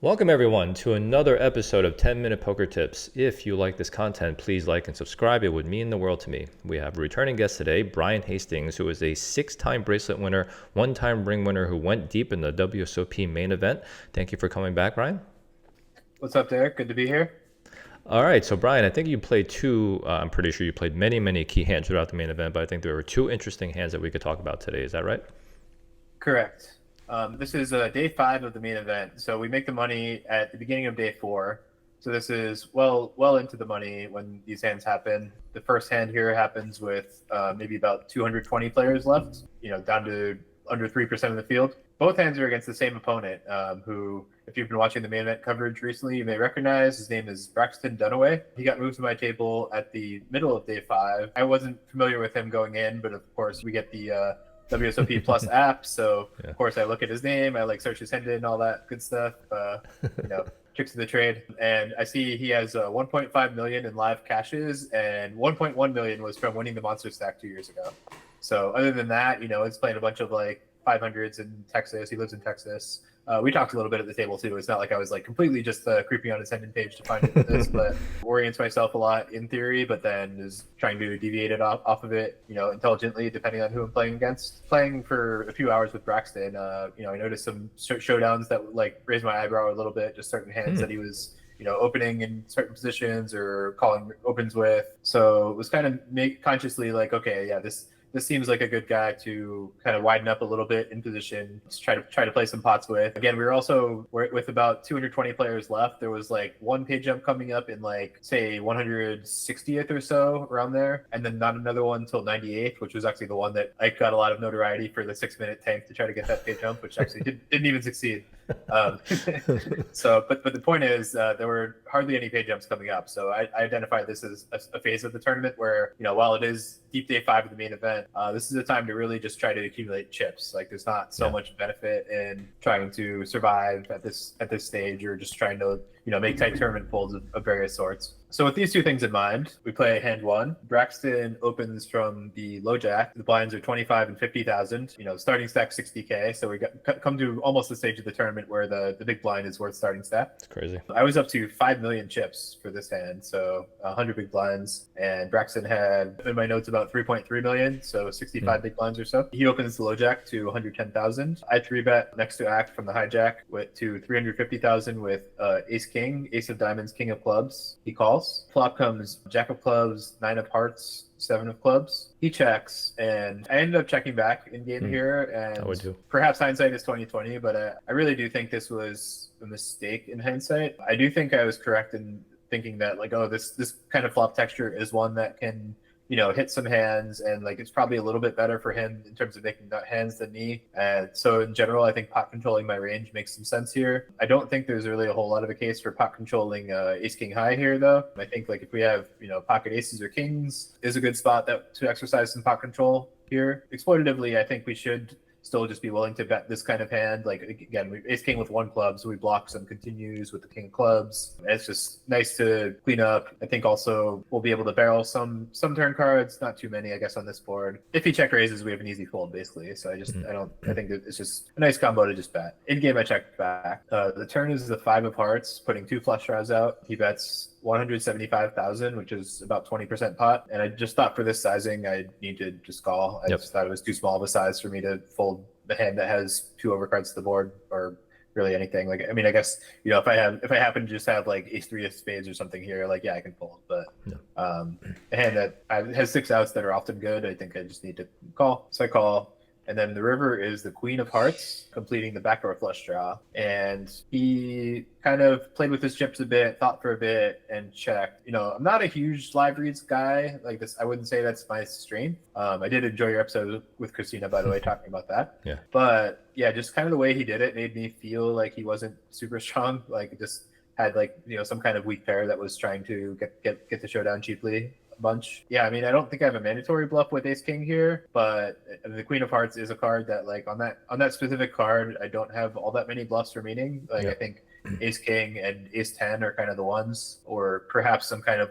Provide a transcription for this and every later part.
Welcome everyone to another episode of 10-Minute Poker Tips. If you like this content, please like and subscribe. It would mean the world to me. We have a returning guest today, Brian Hastings, who is a 6-time bracelet winner, 1-time ring winner who went deep in the WSOP Main Event. Thank you for coming back, Brian. What's up, Derek? Good to be here. All right, so Brian, I think you played I'm pretty sure you played many key hands throughout the main event, but I think there were 2 interesting hands that we could talk about today. Is that right? Correct. This is day 5 of the main event. So we make the money at the beginning of day 4. So this is well into the money when these hands happen. The first hand here happens with maybe about 220 players left, down to under 3% of the field. Both hands are against the same opponent, who, if you've been watching the main event coverage recently, you may recognize. His name is Braxton Dunaway. He got moved to my table at the middle of day 5. I wasn't familiar with him going in, but of course we get the WSOP Plus app. So Yeah. of course I look at his name, I search his hand and all that good stuff. Tricks of the trade, and I see he has 1.5 million in live cashes, and 1.1 million was from winning the Monster Stack 2 years ago. So other than that, it's playing a bunch of 500s in Texas. He lives in Texas. We talked a little bit at the table too. It's not like I was completely just creeping on his Hendon page to find this, but orients myself a lot in theory, but then is trying to deviate it off of it, intelligently, depending on who I'm playing against. Playing for a few hours with Braxton, I noticed some showdowns that raised my eyebrow a little bit. Just certain hands that he was opening in certain positions or calling opens with. So it was kind of consciously okay, yeah, this seems like a good guy to kind of widen up a little bit in position, just try to play some pots with. Again, we're with about 220 players left. There was one page jump coming up in say 160th or so around there, and then not another one until 98th, which was actually the one that I got a lot of notoriety for, the 6-minute tank to try to get that page jump, which actually didn't even succeed. But the point is, there were hardly any page jumps coming up. So I identified this as a phase of the tournament where, while it is deep day 5 of the main event, this is a time to really just try to accumulate chips. There's not so much benefit in trying to survive at this stage, or just trying to make tight tournament folds of various sorts. So with these 2 things in mind, we play hand 1. Braxton opens from the low jack. The blinds are 25 and 50,000. Starting stack 60K. So we come to almost the stage of the tournament where the big blind is worth starting stack. It's crazy. I was up to 5 million chips for this hand, so 100 big blinds. And Braxton had, in my notes, about 3.3 million, so 65 big blinds or so. He opens the low jack to 110,000. I 3-bet next to act from the hijack to 350,000 with ace king, ace of diamonds, king of clubs. He calls. Flop comes jack of clubs, 9 of hearts, 7 of clubs. He checks, and I ended up checking back in game here, and I would too. Perhaps hindsight is 2020, but I really do think this was a mistake in hindsight. I do think I was correct in thinking that this kind of flop texture is one that can hit some hands, and it's probably a little bit better for him in terms of making nut hands than me. And so in general, I think pot controlling my range makes some sense here. I don't think there's really a whole lot of a case for pot controlling ace king high here, though. I think if we have pocket aces or kings is a good spot to exercise some pot control here. Exploitatively, I think we should still just be willing to bet this kind of hand. Again, we ace king with 1 club, so we block some continues with the king of clubs. It's just nice to clean up. I think also we'll be able to barrel some turn cards, not too many, I guess, on this board. If he check raises, we have an easy fold, basically. So I think that it's just a nice combo to just bet. In game, I checked back. The turn is the 5 of hearts, putting 2 flush draws out. He bets 175,000, which is about 20% pot. And I just thought for this sizing, I need to just call. I just thought it was too small of a size for me to fold the hand that has 2 overcards to the board, or really anything. I guess, if I happen to just have ace 3 of spades or something here, yeah, I can fold. But a hand that has 6 outs that are often good, I think I just need to call. So I call. And then the river is the queen of hearts, completing the backdoor flush draw. And he kind of played with his chips a bit, thought for a bit, and checked. I'm not a huge live reads guy. I wouldn't say that's my strength. I did enjoy your episode with Christina, by the way, talking about that. Yeah. But yeah, just kind of the way he did it made me feel like he wasn't super strong. Just had some kind of weak pair that was trying to get the showdown cheaply. Bunch. Yeah, I don't think I have a mandatory bluff with ace king here, but the queen of hearts is a card that on that specific card, I don't have all that many bluffs remaining. I think ace king and ace 10 are kind of the ones, or perhaps some kind of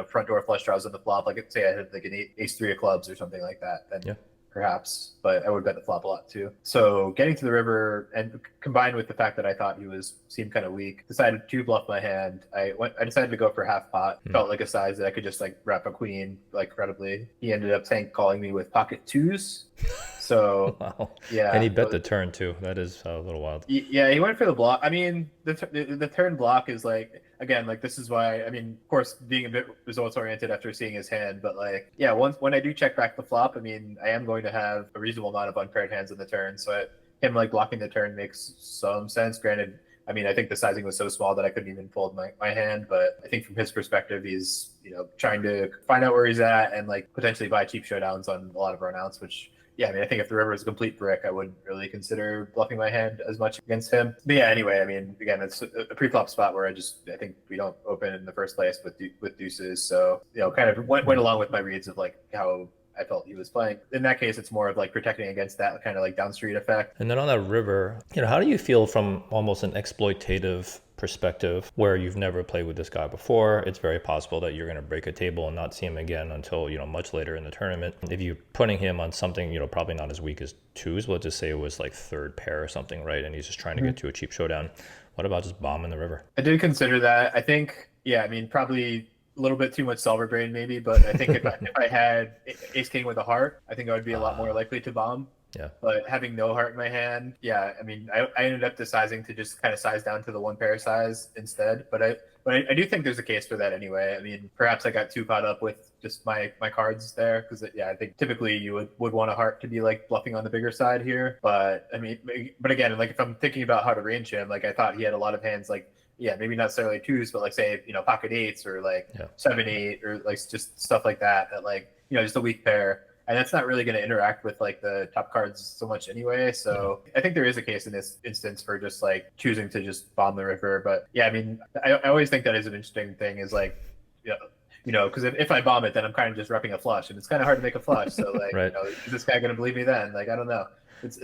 front door flush draws on the flop. Say I had an ace 3 of clubs or something like that. Then perhaps, but I would bet the flop a lot too. So getting to the river, and combined with the fact that I thought he seemed kind of weak, decided to bluff my hand. I decided to go for half pot. Felt like a size that I could just like wrap a queen like credibly. He ended up calling me with pocket twos. So Wow. yeah, And he bet the turn too. That is a little wild. yeah, he went for the block. I mean, the turn block is like, again, like this is why, I mean, of course, being a bit results oriented after seeing his hand, but like, yeah, when I do check back the flop, I mean, I am going to have a reasonable amount of unpaired hands in the turn, so him like blocking the turn makes some sense. Granted, I mean, I think the sizing was so small that I couldn't even fold my hand, but I think from his perspective, he's, trying to find out where he's at and like potentially buy cheap showdowns on a lot of runouts, which, yeah, I mean, I think if the river is a complete brick, I wouldn't really consider bluffing my hand as much against him. But yeah, anyway, I mean, again, it's a pre-flop spot where I think we don't open in the first place with deuces. So, kind of went along with my reads of like how I felt he was playing. In that case, it's more of like protecting against that kind of like downstreet effect. And then on that river, how do you feel from almost an exploitative perspective where you've never played with this guy before? It's very possible that you're going to break a table and not see him again until, much later in the tournament. If you're putting him on something, probably not as weak as twos, let's just say it was like third pair or something, right? And he's just trying to get to a cheap showdown. What about just bombing the river? I did consider that. I think, yeah, I mean, probably a little bit too much solver brain maybe, but I think if I had ace king with a heart, I think I would be a lot more likely to bomb. Yeah. But having no heart in my hand, yeah, I mean, I ended up deciding to just kind of size down to the one pair size instead. But I do think there's a case for that anyway. I mean, perhaps I got too caught up with just my cards there because, yeah, I think typically you would want a heart to be like bluffing on the bigger side here. But I mean, but again, like if I'm thinking about how to range him, like I thought he had a lot of hands like, yeah, maybe not necessarily twos, but like say, pocket eights or like 7-8 or like just stuff like that like, just a weak pair. And that's not really going to interact with like the top cards so much anyway. So I think there is a case in this instance for just like choosing to just bomb the river. But yeah, I mean, I always think that is an interesting thing is like, because if I bomb it, then I'm kind of just repping a flush and it's kind of hard to make a flush. So like, right. Is this guy going to believe me then? Like, I don't know. It's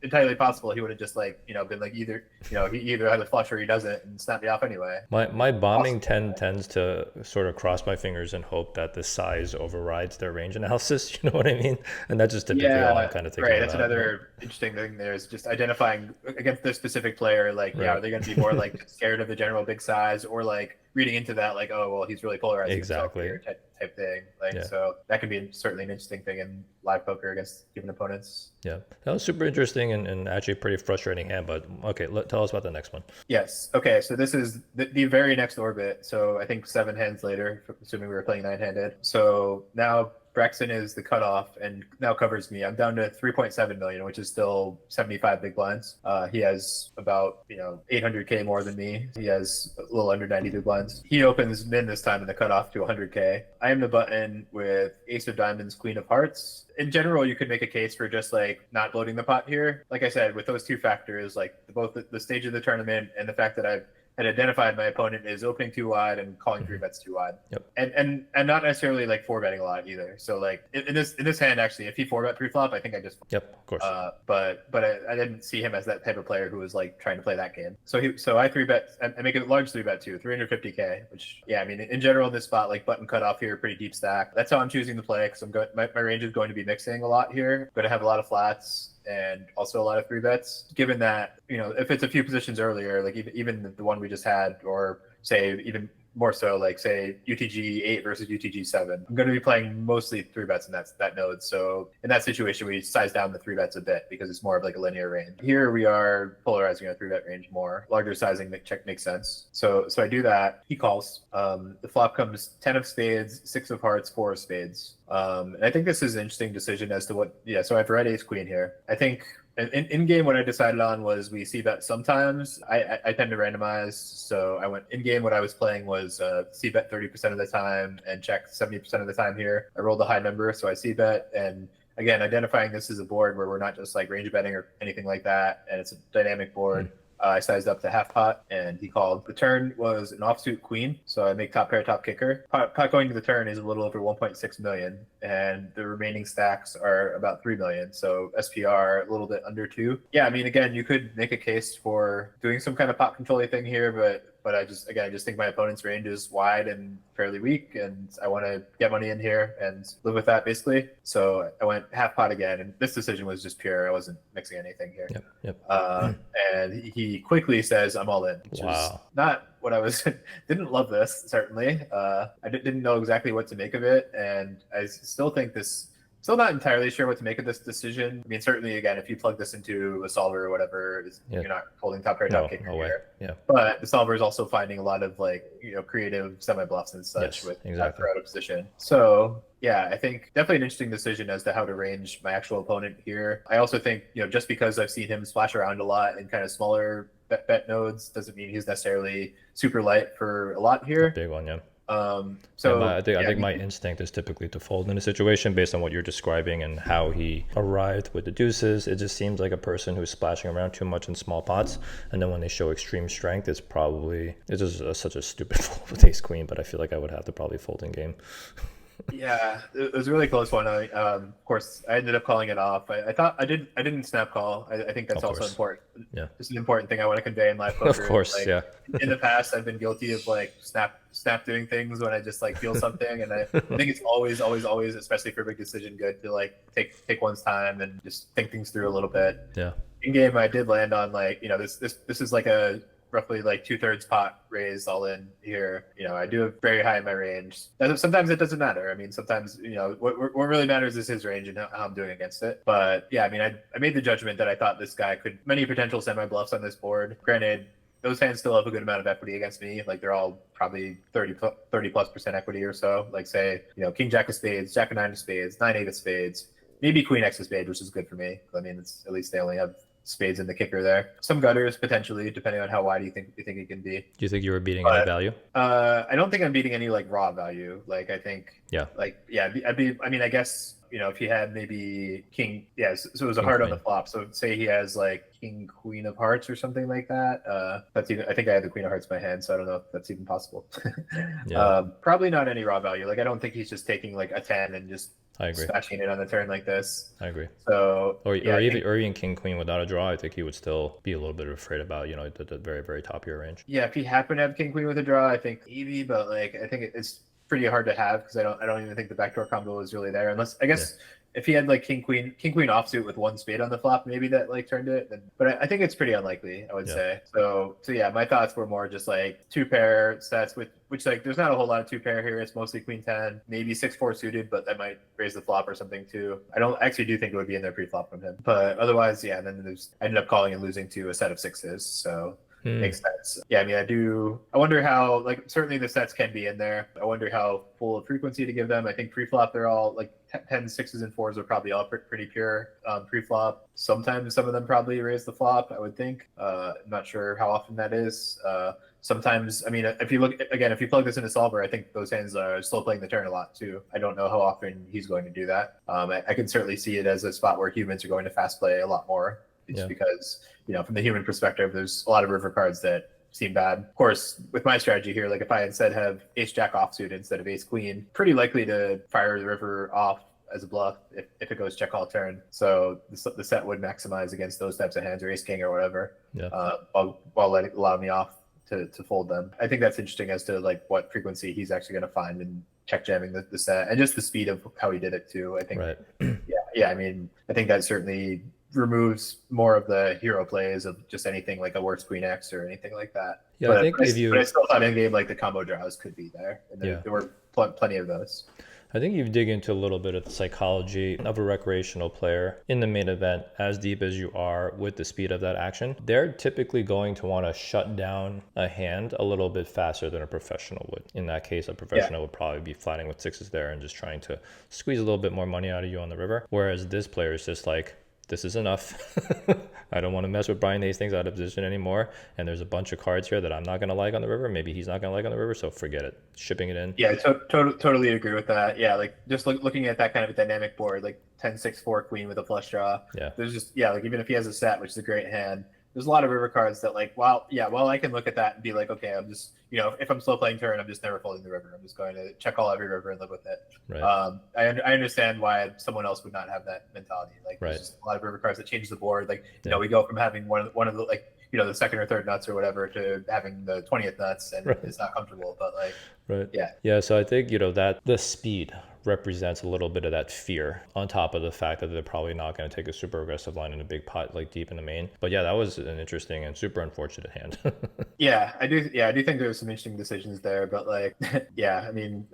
entirely possible he would have just like been like either he either has a flush or he doesn't and snap me off anyway. My bombing tends to sort of cross my fingers and hope that the size overrides their range analysis. You know what I mean? And that's just typically all I'm kind of thinking right. about. That's another interesting thing. There's just identifying against this specific player. Like, are they going to be more like scared of the general big size or like reading into that like, oh well, he's really polarizing exactly here type thing. Like, so that could be certainly an interesting thing in live poker against given opponents. Yeah, that was super interesting and actually pretty frustrating hand. But okay, tell us about the next one. Yes. Okay. So this is the very next orbit. So I think 7 hands later, assuming we were playing 9-handed. So now Braxton is the cutoff and now covers me. I'm down to 3.7 million, which is still 75 big blinds. He has about 800K more than me. He has a little under 90 big blinds. He opens min this time in the cutoff to 100K. I am the button with Ace of Diamonds, Queen of Hearts. In general, you could make a case for just like not bloating the pot here. Like I said, with those two factors, like both the stage of the tournament and the fact that I've had identified my opponent is opening too wide and calling 3 bets too wide. Yep. And not necessarily like 4 betting a lot either. So like in this hand, actually, if he 4 bet pre-flop, I think I just of course. But I didn't see him as that type of player who was like trying to play that game. So I 3 bet. I make a large 3 bet too, 350K. Which I mean in general this spot like button cut off here, pretty deep stack. That's how I'm choosing to play because my range is going to be mixing a lot here. I'm going to have a lot of flats and also a lot of 3 bets, given that, if it's a few positions earlier, like even the one we just had, or say even more so, like say UTG 8 versus UTG 7, I'm going to be playing mostly 3 bets in that node. So in that situation, we size down the 3 bets a bit because it's more of like a linear range. Here we are polarizing our 3 bet range more. Larger sizing check makes sense. So I do that. He calls. The flop comes 10 of spades, 6 of hearts, 4 of spades. And I think this is an interesting decision as to what. Yeah. So I've read ace queen here. I think. In game, what I decided on was we see bet sometimes. I tend to randomize, so I went in game. What I was playing was see bet 30% of the time and check 70% of the time here. I rolled a high number, so I see bet, and again, identifying this as a board where we're not just like range betting or anything like that, and it's a dynamic board. I sized up to half pot, and he called. The turn was an offsuit queen, so I make top pair, top kicker. Pot going to the turn is a little over 1.6 million, and the remaining stacks are about 3 million, so SPR a little bit under 2. Yeah, I mean, again, you could make a case for doing some kind of pot control thing here, but but I just think my opponent's range is wide and fairly weak, and I want to get money in here and live with that basically. So I went half pot again, and this decision was just pure. I wasn't mixing anything here. And he quickly says, "I'm all in," which is not what I was. Didn't love this, certainly. I didn't know exactly what to make of it, and I still think this. Still not entirely sure what to make of this decision. I mean, certainly, again, if you plug this into a solver or whatever, you're not holding top pair, top king here. Yeah. But the solver is also finding a lot of creative semi bluffs and such with that out of position. So yeah, I think definitely an interesting decision as to how to range my actual opponent here. I also think just because I've seen him splash around a lot in kind of smaller bet nodes doesn't mean he's necessarily super light for a lot here. Big one, yeah. I think my instinct is typically to fold in a situation based on what you're describing and how he arrived with the deuces. It just seems like a person who's splashing around too much in small pots, and then when they show extreme strength, it's just such a stupid fold with ace queen. But I feel like I would have to probably fold in game. Yeah, it was a really close one. Of course, I ended up calling it off. I thought I didn't snap call. I think that's also important. Yeah, it's an important thing I want to convey in live poker. Of course, In the past, I've been guilty of snap doing things when I just feel something, and I think it's always, especially for a big decision, good to take one's time and just think things through a little bit. Yeah. In game, I did land on this is a roughly 2/3 pot raise all in here. I do have very high in my range. Sometimes it doesn't matter. I mean, sometimes what really matters is his range and how I'm doing against it. But yeah, I mean, I made the judgment that I thought this guy could many potential semi bluffs on this board. Granted, those hands still have a good amount of equity against me. They're all probably 30+% equity or so. Say king jack of spades, jack of nine of spades, 9-8 of spades, maybe queen x of spades, which is good for me. I mean, it's at least they only have spades in the kicker there. Some gutters potentially, depending on how wide you think it can be. Do you think you were beating any value? I don't think I'm beating any raw value. I think I'd be. I mean, I guess if he had maybe king, so it was a heart on the flop. So say he has king queen of hearts or something like that. That's even. I think I had the queen of hearts in my hand, so I don't know if that's even possible. Probably not any raw value. I don't think he's just taking a 10 and just smashing it on the turn like this. I agree. So or even king queen without a draw, I think he would still be a little bit afraid about the very, very top of your range. Yeah, if he happened to have king queen with a draw, I think maybe, but I think it's pretty hard to have because I don't even think the backdoor combo is really there, unless I guess if he had king queen offsuit with one spade on the flop, maybe that turned it. But I think it's pretty unlikely, I would say. So yeah, my thoughts were more just two pair sets with which there's not a whole lot of two pair here. It's mostly queen 10, maybe 6-4 suited, but that might raise the flop or something too. I actually do think it would be in there pre-flop from him, but otherwise, yeah. And then I ended up calling and losing to a set of sixes, so. Makes sense. Yeah, I mean, I wonder how, certainly the sets can be in there. I wonder how full of frequency to give them. I think pre-flop, they're all 10, 6s, and 4s are probably all pretty pure pre-flop. Sometimes some of them probably raise the flop, I would think. I'm not sure how often that is. Sometimes, I mean, if you plug this into solver, I think those hands are still playing the turn a lot too. I don't know how often he's going to do that. I can certainly see it as a spot where humans are going to fast play a lot more. Because from the human perspective, there's a lot of river cards that seem bad. Of course, with my strategy here, if I instead have ace jack offsuit instead of ace queen, pretty likely to fire the river off as a bluff if it goes check all turn. So the set would maximize against those types of hands, or ace king or whatever, while allowing me off to fold them. I think that's interesting as to what frequency he's actually going to find in check jamming the set, and just the speed of how he did it too. I think I mean, I think that certainly removes more of the hero plays of just anything a worse queen X or anything like that. Yeah, but, I think but I still thought in game the combo draws could be there, and there were plenty of those. I think you dig into a little bit of the psychology of a recreational player in the main event. As deep as you are with the speed of that action, they're typically going to want to shut down a hand a little bit faster than a professional would. In that case, a professional would probably be flatting with sixes there and just trying to squeeze a little bit more money out of you on the river. Whereas this player is just this is enough. I don't want to mess with Brian Hastings out of position anymore. And there's a bunch of cards here that I'm not going to like on the river. Maybe he's not going to like on the river, so forget it. Shipping it in. Yeah, totally agree with that. Yeah, just looking at that kind of a dynamic board, 10-6-4 queen with a flush draw. Yeah. There's just, even if he has a set, which is a great hand, there's a lot of river cards that while I can look at that and be okay, I'm just, if I'm slow playing turn, I'm just never folding the river. I'm just going to check all every river and live with it. Right. I understand why someone else would not have that mentality. There's just a lot of river cards that change the board. We go from having one of the the second or third nuts or whatever to having the 20th nuts, and Right. it's not comfortable. But like, Right. yeah, Yeah. So I think, that the speed represents a little bit of that fear on top of the fact that they're probably not going to take a super aggressive line in a big pot, like deep in the main. But yeah, that was an interesting and super unfortunate hand. yeah, I do. Yeah, I do think there was some interesting decisions there, but like, yeah, I mean,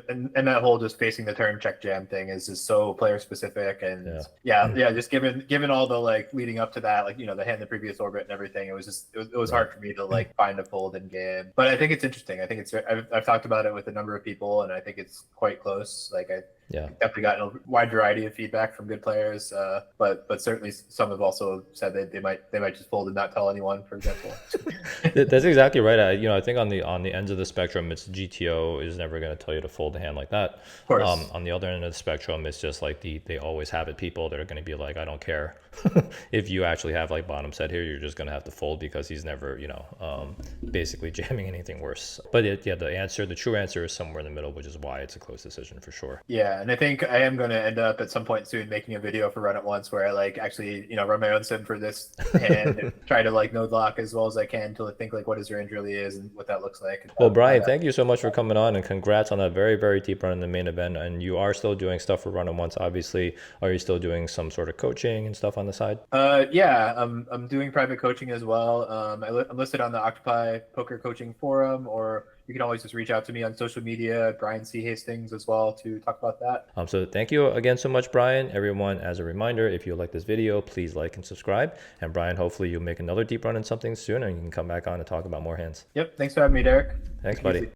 and that whole just facing the turn check jam thing is just so player specific, and Yeah. yeah, just given all the like leading up to that, like the hand, the previous orbit, and everything, it was just it was hard for me to like find a fold in game. But I think it's interesting. I think I've talked about it with a number of people, and I think it's quite close. Like I Yeah. definitely gotten a wide variety of feedback from good players, but certainly some have also said that they might just fold and not tell anyone, for example. That's exactly right. I think on the ends of the spectrum, it's GTO is never going to tell you to fold a hand like that. Of course. On the other end of the spectrum, it's just like they always have it people that are going to be like, I don't care if you actually have like bottom set here, you're just going to have to fold because he's never basically jamming anything worse. But the true answer is somewhere in the middle, which is why it's a close decision for sure. Yeah, and I think I am going to end up at some point soon making a video for Run It Once where I like actually run my own sim for this hand and try to like node lock as well as I can to think like what his range really is and what that looks like. Well, Brian, thank you so much for coming on, and congrats on that very, very deep run in the main event. And you are still doing stuff for Run It Once, obviously. Are you still doing some sort of coaching and stuff on the side? Yeah, I'm doing private coaching as well. I'm listed on the Octopi Poker Coaching Forum, or you can always just reach out to me on social media, Brian C. Hastings, as well, to talk about that. So thank you again so much, Brian. Everyone, as a reminder, if you like this video, please like and subscribe. And Brian, hopefully you'll make another deep run in something soon, and you can come back on and talk about more hands. Yep. Thanks for having me, Derek. Thanks, buddy.